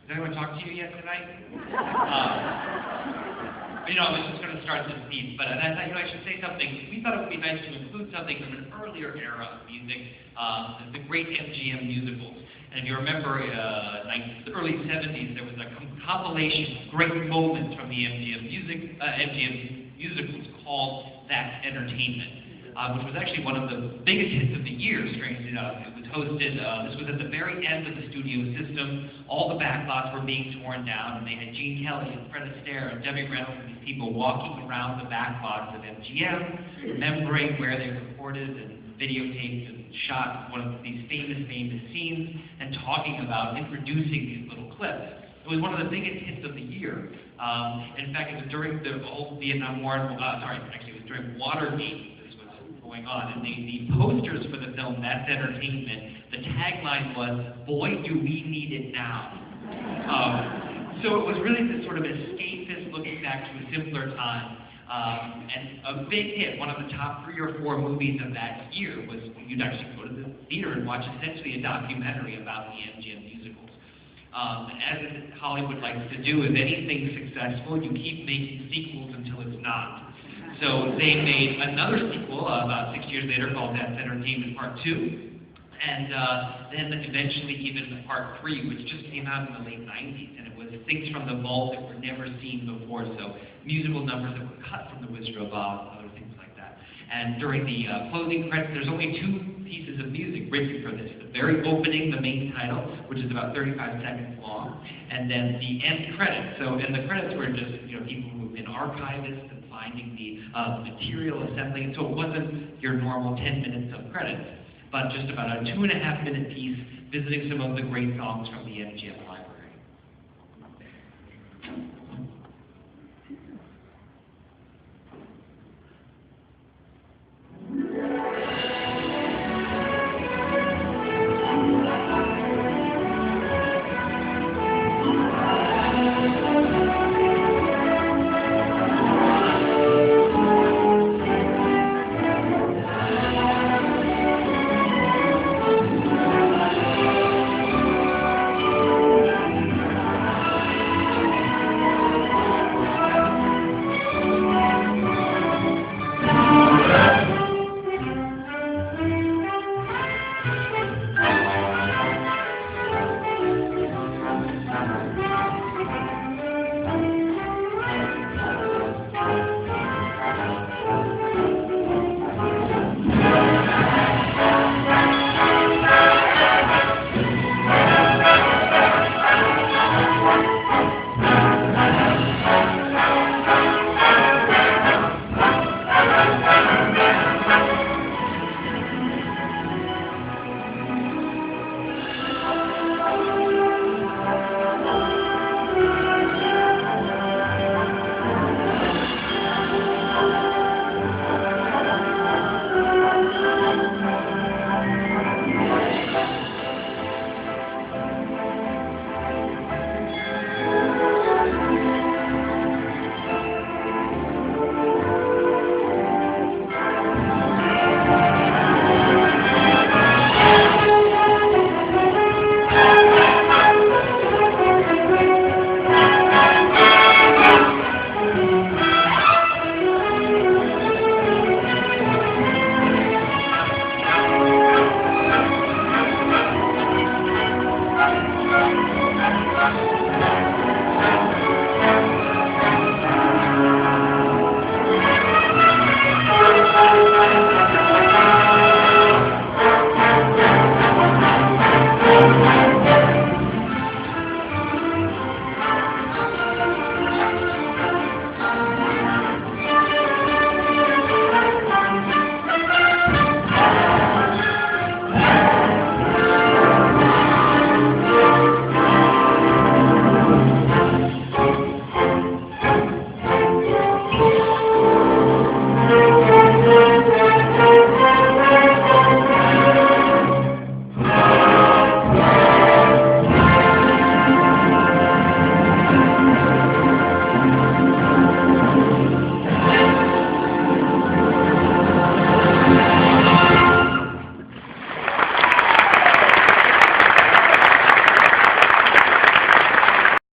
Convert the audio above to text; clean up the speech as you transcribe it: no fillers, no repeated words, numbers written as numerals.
Has anyone talked to you yet tonight? I was just going to start this piece, but I thought, I should say something. We thought it would be nice to include something from an earlier era of music, the great MGM musicals. And if you remember, the early 70s, there was a compilation of great moments from the MGM musicals called That's Entertainment, which was actually one of the biggest hits of the year, strangely enough. It was hosted, this was at the very end of the studio system. All the backlots were being torn down, and they had Gene Kelly and Fred Astaire and Debbie Reynolds and these people walking around the backlots of MGM, remembering where they recorded and videotaped and shot one of these famous scenes, and talking about introducing these little clips. It was one of the biggest hits of the year. In fact, it was during the whole Vietnam War, it was during Watergate this was going on, and the posters for the film, That's Entertainment, the tagline was, "Boy, do we need it now." So it was really this sort of escapist looking back to a simpler time. And a big hit, one of the top 3 or 4 movies of that year was you'd actually go to the theater and watch essentially a documentary about the MGM musicals. As Hollywood likes to do, if anything's successful, you keep making sequels until it's not. So they made another sequel about 6 years later called That's Entertainment Part 2. And then eventually even Part 3, which just came out in the late 90s, and it was things from the vault that were never seen before, so musical numbers that were cut from the Wizard of Oz, other things like that. And during the closing credits, there's only 2 pieces of music written for this. The very opening, the main title, which is about 35 seconds long, and then the end credits. And the credits were just people who've been archivists and finding the material, assembling it, so it wasn't your normal 10 minutes of credits, but just about a 2.5-minute piece visiting some of the great songs from the MGM library.